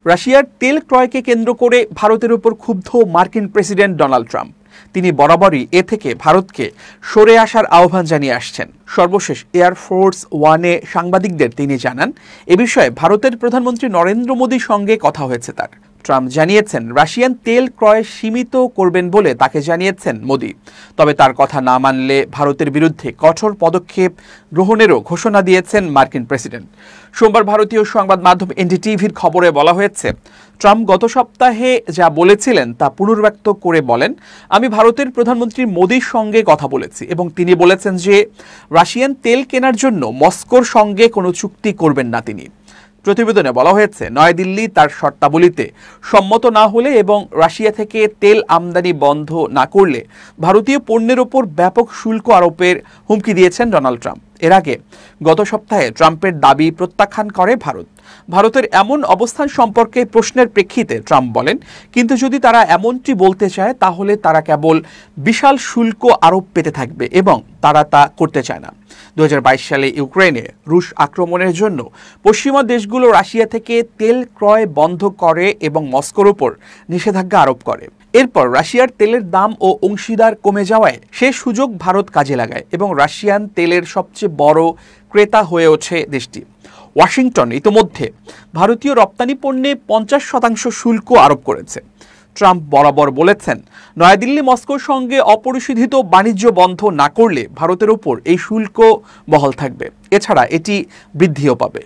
রাশিয়ার তেল ক্রয়কে কেন্দ্র করে ভারতের উপর ক্ষুব্ধ মার্কিন প্রেসিডেন্ট ডোনাল্ড ট্রাম্প। তিনি বরাবরই এ থেকে ভারতকে সরে আসার আহ্বান জানিয়ে আসছেন। সর্বশেষ এয়ারফোর্স ওয়ানে সাংবাদিকদের তিনি জানান, এ বিষয়ে ভারতের প্রধানমন্ত্রী নরেন্দ্র মোদীর সঙ্গে কথা হয়েছে তার। ট্রাম্প জানিয়েছেন রাশিয়ান তেল ক্রয় সীমিত করবেন বলে তাকে জানিয়েছেন মোদী। তবে তার কথা না মানলে ভারতের বিরুদ্ধে কঠোর পদক্ষেপ গ্রহণেরও ঘোষণা দিয়েছেন মার্কিন প্রেসিডেন্ট। সোমবার ভারতীয় সংবাদ মাধ্যম এনডিটিভির খবরে বলা হয়েছে, ট্রাম্প গত সপ্তাহে যা বলেছিলেন তা পুনর্ব্যক্ত করে বলেন, আমি ভারতের প্রধানমন্ত্রী মোদীর সঙ্গে কথা বলেছি এবং তিনি বলেছেন যে রাশিয়ান তেল কেনার জন্য মস্কোর সঙ্গে কোনো চুক্তি করবেন না তিনি। প্রতিবেদনে বলা হয়েছে, নয়াদিল্লি তার শর্তাবলীতে সম্মত না হলে এবং রাশিয়া থেকে তেল আমদানি বন্ধ না করলে ভারতীয় পণ্যের ওপর ব্যাপক শুল্ক আরোপের হুমকি দিয়েছেন ডোনাল্ড ট্রাম্প। এর আগে গত সপ্তাহে ট্রাম্পের দাবি প্রত্যাখ্যান করে ভারত। ভারতের এমন অবস্থান সম্পর্কে প্রশ্নের প্রেক্ষিতে ট্রাম্প বলেন, কিন্তু যদি তারা এমনটি বলতে চায় তাহলে তারা কেবল বিশাল শুল্ক আরোপ পেতে থাকবে এবং তারা তা করতে চায় না। 2022 সালে ইউক্রেনে রুশ আক্রমণের জন্য পশ্চিমা দেশগুলো রাশিয়া থেকে তেল ক্রয় বন্ধ করে এবং মস্কোর উপর নিষেধাজ্ঞা আরোপ করে। এরপর রাশিয়ার তেলের দাম ও অংশীদার কমে যাওয়ায় সে সুযোগ ভারত কাজে লাগায় এবং রাশিয়ান তেলের সবচেয়ে বড় ক্রেতা হয়ে ওঠে দেশটি। ওয়াশিংটন ইতোমধ্যে ভারতীয় রপ্তানি পণ্যে 50% শুল্ক আরোপ করেছে। ট্রাম্প বরাবর বলেছেন, নয়াদিল্লি মস্কোর সঙ্গে অপরিশোধিত বাণিজ্য বন্ধ না করলে ভারতের উপর এই শুল্ক বহাল থাকবে, এছাড়া এটি বৃদ্ধিও পাবে।